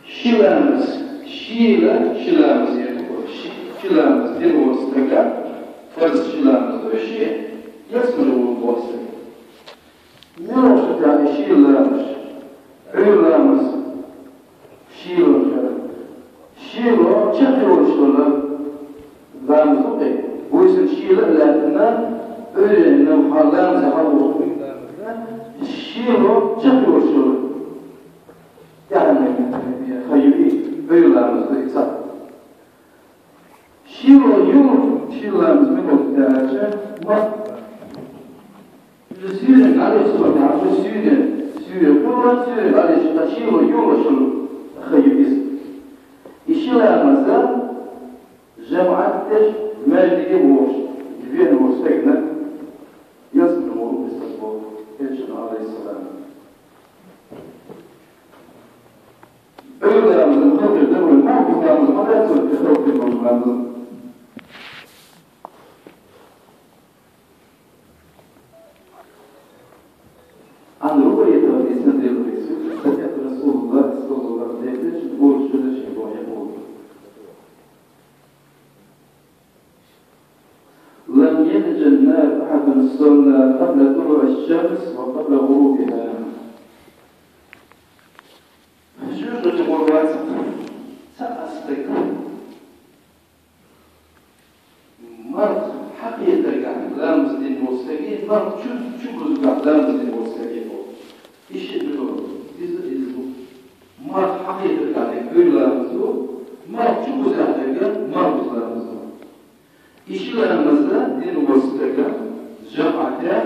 Şilamız yapıyor. Şilamız bir olsa farz şilamız o şey. Nasıl olsa? Ne olsa da şilamız, öğrenmez. Şiilo çatı oluşturlar. Zamız o değil. Bu yüzden şiilerlerden öğrenilen hallerimize şiilo çatı oluşturlar. Yani hayırlı öğrenmezde iktisat. Şiilerimiz ne oldu derece? Sürün aleyhisi var. Sürün. Buradan sürün aleyhisi var. Şiilo oluşturlar. Hayırlı. İşlerimizde cemaattir, meclisi boş. Güven olsaydı, yazmıyor mu bu? Elçin Aleyhisselam. Öğlerimizin kıbrıda bu mahkumlarımızın adetleri okuyumlarımızın. Anadolu yeterliysen devlesi, Sakat Resulullah sallallahu aleyhi ve sellem bu şöyle şey oldu. لم يلج النار أحد صلى قبل طلوع الشمس وقبل غروبها. شو الجمهورات؟ سأصدق. مرض حقيقة يعني لا مسلم مستقيم مرض شو رزق لا مسلم مستقيم. إيش اللي إذا مرض حقيقة يعني كل لا مسلم مرض شو رزق مرض لا مسلم. İşlerimizde din vasıtayla cemaate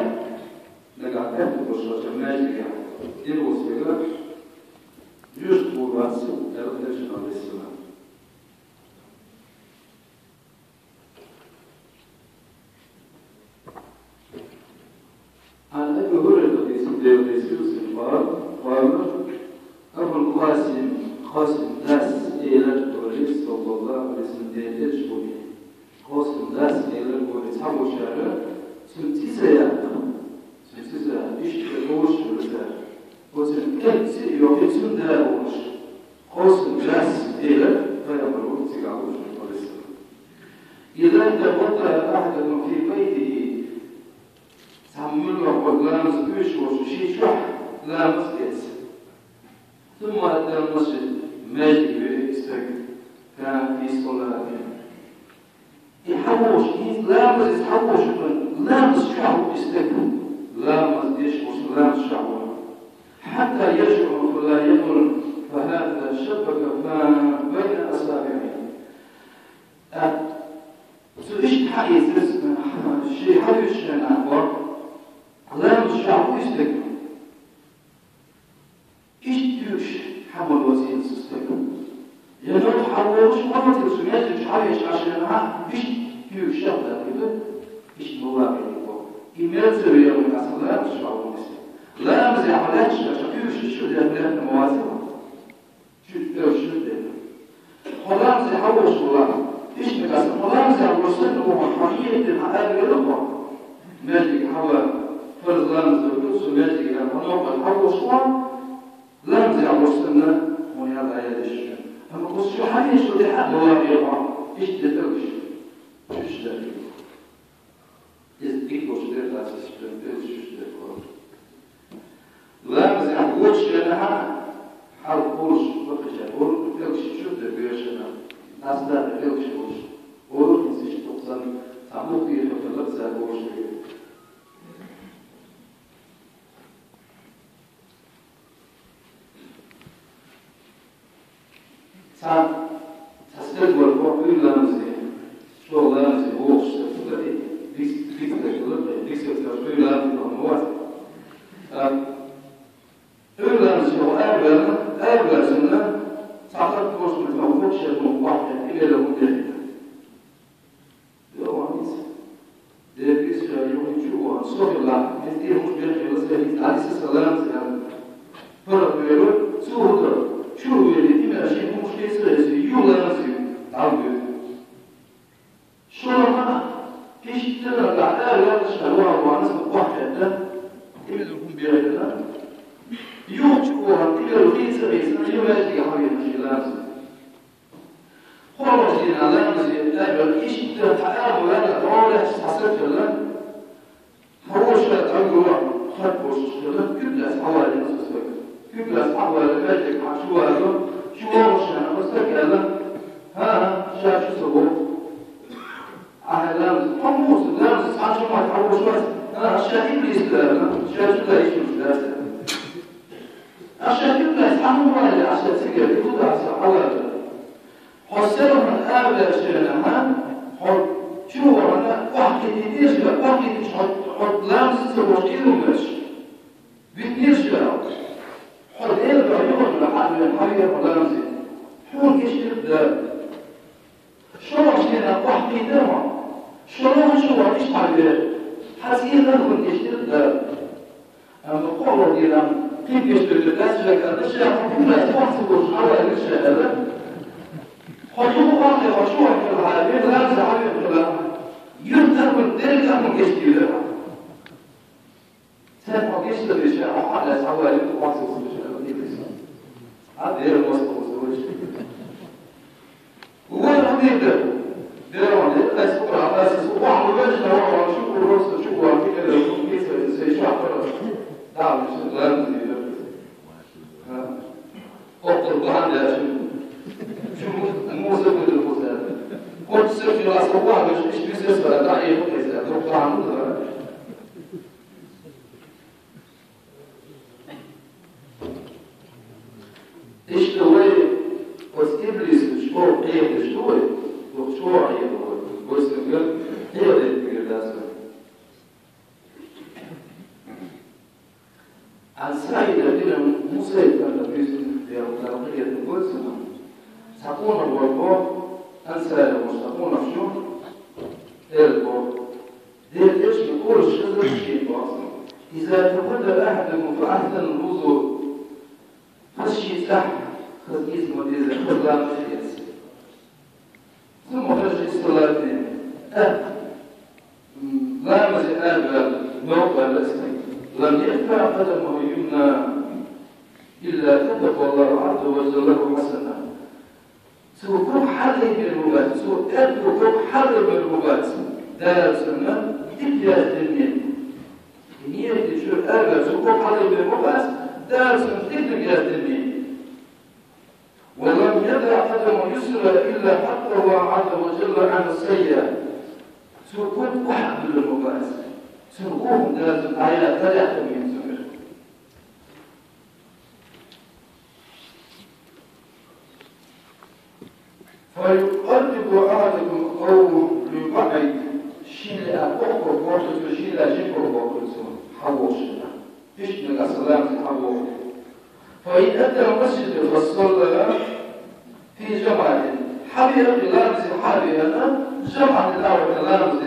negatif boşlaşa mecliye din vasıtayla yüz kurbansı Elçin Aleyhisselam. Anne Hürriyet isim devlesi vardır. Ebu Qasim ders eyler doğru sallallahu aleyhi ve sellem devlet oluyor. Kosten das Lehrer wurde Zamoschere zum Tisaya, nicht der Großschule, wo sie kennt, Joachim der Groß. Kosten das Lehrer, weil er beruht sich auch schon alles. إذا دخلت أحد في بيته تعمل وقد لامس بيش وشيء شح لامس كيس ثم أتى المسجد ماجد بيستقبل كان في صلاة يحوش لامس يتحوش لامس شعره يستكبر لامس يشوش لامس شعره حتى يشعر فلا يمر فهذا شبك بين أصابعه إيش حقيقة الشيء حيش أكبر لامس شعره يستكبر إيش تيوش حمل وزين يستكبر ينور حوش مرة تسميات مش عايش عشانها مش يو شغلة كده مش مواقع يبقى إيميل سريع من أصلا مش معقول لا أمزح علاش عشان شو ده بلاد موازنة شو ده خلاص يحوش والله إيش بس خلاص يوصل له حقيقة الحقائق الأخرى ماجي حوا فرض لامز القدس ماجي هنوقع الحوش لامز يوصلنا ويا غاية أما قص شو حاجة شو ده حق الله يرضى إيش تدرش إيش ده إذا كنت ده لازم تدرس إيش ده لازم أقولش أنا حاولش وقتها أقول تدرس شو ده بيشنا ناس ده تدرس وش أقول إيش تقصن تعمق يخلص هذا وش تستقبل كل لمسه شو لمسه هو تستقبل ليس كل لمسه هو لمسه هو أقبل سنة تعطيك فرص من موضوع شيء واحد إلى لو جهل لو عايز ده بيصير يوم جوا صور لا يديه مش جهل بس على أساس لمسه فرق بينه سوء شو اللي إما شيء مش كيس يولا نفسي عبد شو ما فيش ترى الأعداء لا تشتغلوا وناس بقى حتى بيرنا يوجد وهكذا رئيس رئيسنا يواجه حبيب الشلام خلاص لنا لازم أجل إيش تحقق ولا طالع حسب ولا هو شيء أقوى خطوش ولا كل أصحاب الناس كل أصحاب المجد شو هذا شو هو شيء مستقل ها شاف شو هو أهلام هم لازم عشان ما تعوش بس شايف الإسلام شايف لا يشوف الإسلام عشان كده يتحملوا ولا عشان تقدر تقول على حسنهم من أغلى شيئا شو أنا واحد يديش واحد يحط لامس سواشيل ومش بيتنيش له حط إيه بعيون لحد من حاجة ولا لامس حول يشتري ده شو عشان واحد يدرم شو إيش حاجة حسين لهم يشتري ده أنا بقول دينا كيف يشتري الناس لكن الشيء كله تحسب حوالي الشيء هذا حجوم واحد حجوم في العالمين لا زعيم كلام يقدر من ذلك أمر يشتري له سأل يشتري الشيء على حوالي مخصص الشيء هذا هي المصطلح وين حبيب ده لا يسكر على أساس واحد وجهه هو شوف الرأس شوف كده كيف سيشعر نعم لا أطلب هذا شو موسى بالفوزان قلت سيرجي راس الله مش بيسيس ولا داعي يفوز روح عنه ايش توي بس ابليس شو قيد شو شو عيب بس يقول هي اللي لازم عن سعيد بن موسى كان في الترقية القدس سأكون الوضوء أنسى المستقون في شو الوضوء دير إيش يقول شيء واصل إذا تبدل أحدكم فأحسن الوضوء خشي سح خزيز مدير خزام شيء ثم خرج الصلاة لا مزال موقع الأسلام لم يرفع قدمه اليمنى إلا كتب الله عز وجل له حسنة سوى كوك حل بالمبات سوى أدو كوك حل بالمبات دار سنة إبيا الدنيا نية تشوف أربع سوى كوك حل بالمبات دار سنة إبيا الدنيا ولم يدع قدمه يسرى إلا حقه عز وجل عن السيئة سوى كوك حل بالمبات سنقوم دراسة الآيات ثلاثة من سنة فيقرب أحدكم أو لبعض شيء أخر وقت شيء جبر وقت حوشنا إيش من السلام حوش فإن أتى المسجد فصلى في جماعة حبيب لامز حبيب أنا جماعة الأول لامز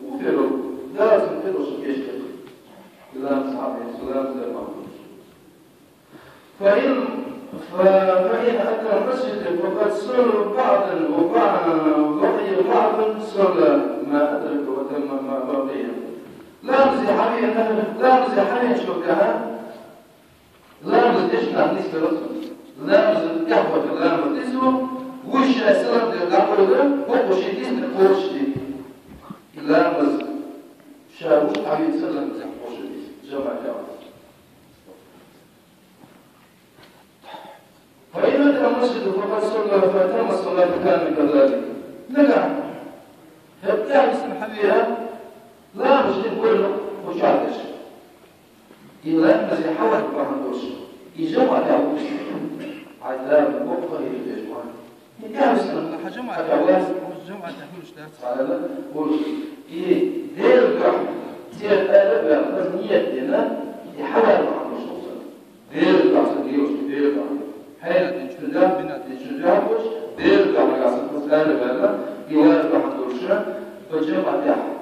وفيرو لازم تدرس يشتغل لازم صحابي لازم فإن أتى المسجد فقد صلى بعضا وبقي بعضا صلى ما أدرك وتم ما بقي لازم حبيبي شو كان لازم تشنع نسبة رسول لازم قهوة لازم تسوى وش أسلم للقهوة ده هو شيء اسمه قرش دي لازم شاوش عم يتسلم زي حوشي جمع جاوز فإن أتى المسجد فقد صلى فأتم الصلاة كان كذلك نقع فبتاع اسم حبيها لا مش نقول له وشعتش إلا زي حوال بحندوش يجمع جاوز عذاب مقطع يجمع يجاوز حجمع جاوز جمع تحوش لا على لا قول إيه دير سير الأدب بس نيتنا يحاول مع النصوص دير قاصديوش دير حين تنشدها بنات تنشدهاش دير قاصد بس الأدب يوارد حدوشة فجمع تحت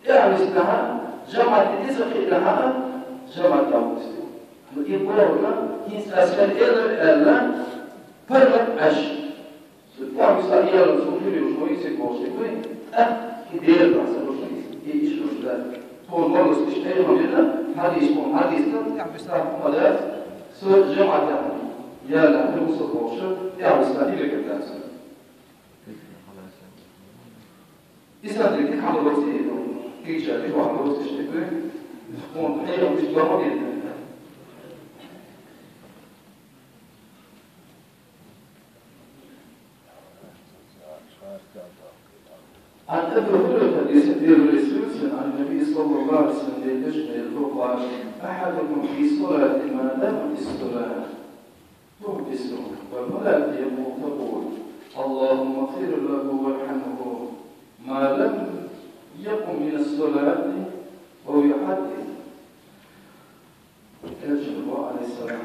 يعني اسمها جمع تديسك لها جمع تاوس يقولون هي أسفل إلا فرق أش تاوس أيام سوفيلي وشوي سيكوسي كدير قاصد إيش ذلك هو المرض استشتري من هنا حديثنا مدات سو جمعة يا لا المصطفى وشر يا مستعدي لك الناس إذا ذلك حمل وقتي كي شارك وحمل وقتي شتكوي هون حيرا مش ضروري عن أبي هريرة حديث الرسول عن النبي صلى الله عليه وسلم يجمع قال أحدكم في صلاة ما دام في الصلاة تحبس والملائكة تقول اللهم اغفر له وارحمه ما لم يقم من الصلاة أو يحدث. يرجع الله عليه السلام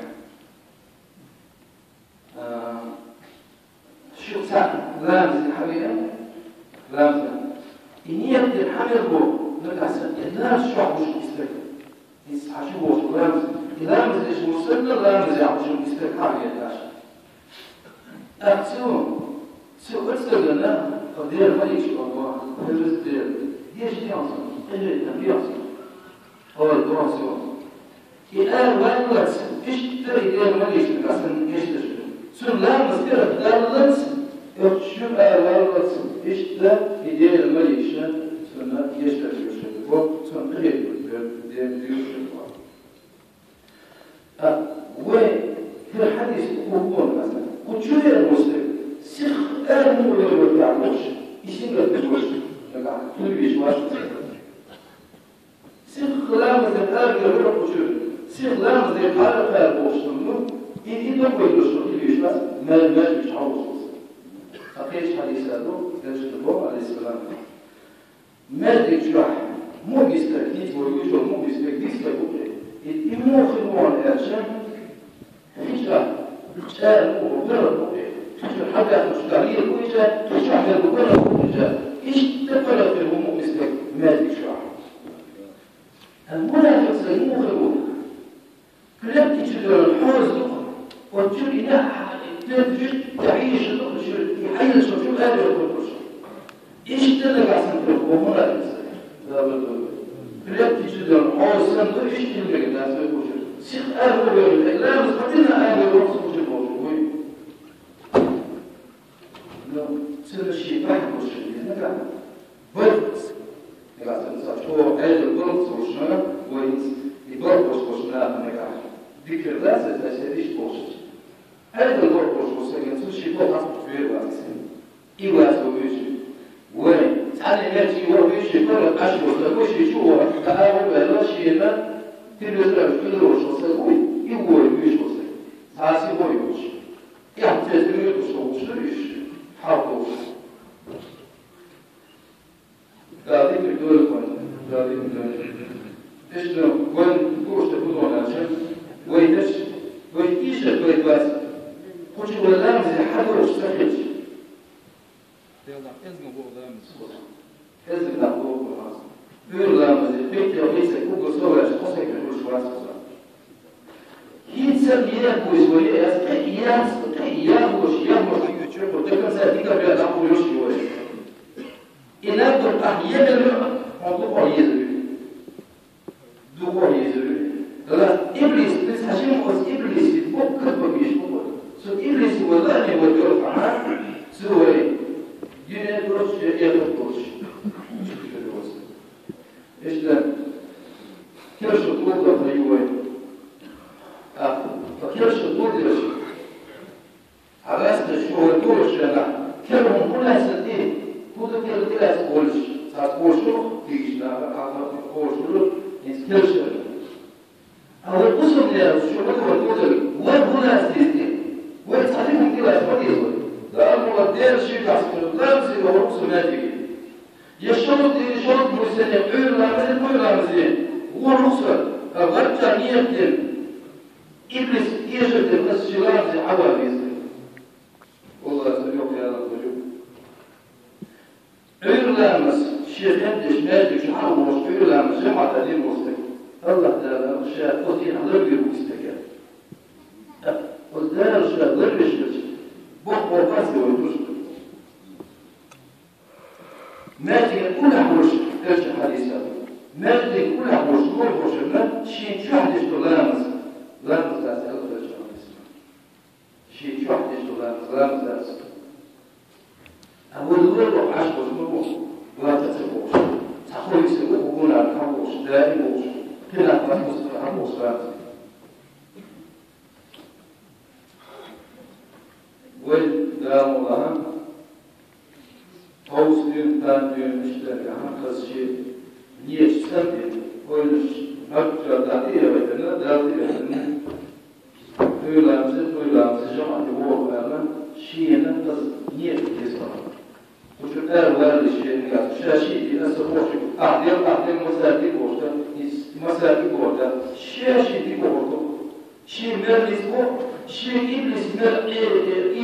شو سعد لامز الحقيقة لامز إني يبدأ الحمل هو نتحسن إلا شعب مش مستقل يسحشوا هو لامز لامز إيش مستقل لامز يعبش مستقل حقيقة أحسن سو أستغلنا قدير ملك الله هلز دير هيش يعصم إيه يعصم هو الدراسة الآن وين إيش تري دير ملك أصلا إيش تشبه سو لامز كده دارلس شو أولاد إشتا يدير المليشة سنة يشتغل يشتغل سنة غير يدير يشتغل وفي الحديث يقول مثلا وجود المسلم سخ أمو يقول يعملش يسير الدروس نقع كل بيشواش سخ لامز الآن يقول وجود سخ لامز الحالة خير بوشتنو إذا كل يشتغل بيشواش ما بيشعوش أخيش حديث هذا يجب عليه السلام مادك شرح مو بيستكتيت ويوجد مو بيستكتيت لبقى الإمو خلوان أرشان خشرح شارع وغرب بقى خشرح حاجة مشترية كويجة خشرح لبقى كويجة إيش تقرأ في الهمو بيستكتيت مادك شرح المنافق سيمو خلوان كلاب تشدر الحوز لقى وتشير إنها تجد تعيش الأخرى يحيل شو قادر يقول كل شيء إيش تلقى عشان تقول ومرأة لا بدل كلاب تجد الحوز سندو إيش تلقى الناس يقول شيء أهل يقول لا مستقلنا أهل يقول شيء لا سر الشيء واحد وشيء نقع بس نقع سنسافر أهل البرد وشنا ويبرد وشنا نقع ذكر لازم تشتريش بوشة هذا الدور والمسلمين سوشي فوق أصبح في الواسين إيواز ويشي وين تعالي ناتي ويشي كل أشهر ويشي شو هو تعاون بلاشي ما تلوزر في الروش وسوي يقول ويش وسوي هاسي هو يوش يحتاج يوش وشريش حاطوش قاعدين بدول كون قاعدين بدول إيش لو وين كوش تقولون عشان وينش وينيش ويتواس كل شيء ولا مزي حد ولا استخدم يلا إزم بو لامز إزم لا بو خلاص بيقول لامز بيت يوميس كوكو صور أشخاص يكملوا شو راسه يتسمى يأكل شوية يأكل وشيء وتكلم سأتيك بيا تأكل وشيء إلا تقول أحيانا موضوع يزري دوغور يزري لا إبليس بس عشان هو إبليس يتبقى كتبه بيشبه سو إبليس والله يوديه معاه سو ينادروش يأخذوش إيش ده كيف شطوط ده يوين فكيف شطوط ده شيء على أساس شو الدور الشارع كلهم كلها سدين كل كلها تقولش تقولشوا تيجي لا تقولشوا يتكلش أو القسم ده شو هو الدور وين هنا سدين وين تعلمهم كده يفضل لا المودير شيء يحصل لا يصير هو سماتي يشرط مسلم عير لا مزين هو الرخصة غير تعنيه إبليس يجب بس شغال زي حوالي والله سبيوك يا رجل عير لامس الشيخ يمدش ماجد شحال وش عير لامس جمعة تدين مستقل الله تعالى الشيخ قلتين هضربي مستقل قلتها الشيخ ضربش بوق وقاسي ويدوش ماجد كل حوش ترجع حديثة ماجد كل حوش نور حوش ما شيء هم وصلات ويدام الله Avustur'un dönmüşler hakkası niye çıkartıyor? Oymuş hakikaten diye bedene derdi bedene Öğlenci cemaati oğullarına şiirine kız niye kesme? Bu şu erverli şiirini yazmış. Şiiri nasıl boşu? Ahdiyem masarki boşta, masarki boşta. Şiiri boşta. Şiirler ismi, şiir ismi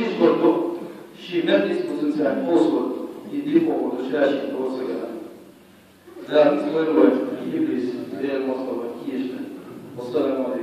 izgordu. Şiirler ismi sen olsun. Gidip oldu, şaşırdı olsa kadar. Zâhmet koyma, iblis, değer Moskova, Kiyeş'te. Wassalamu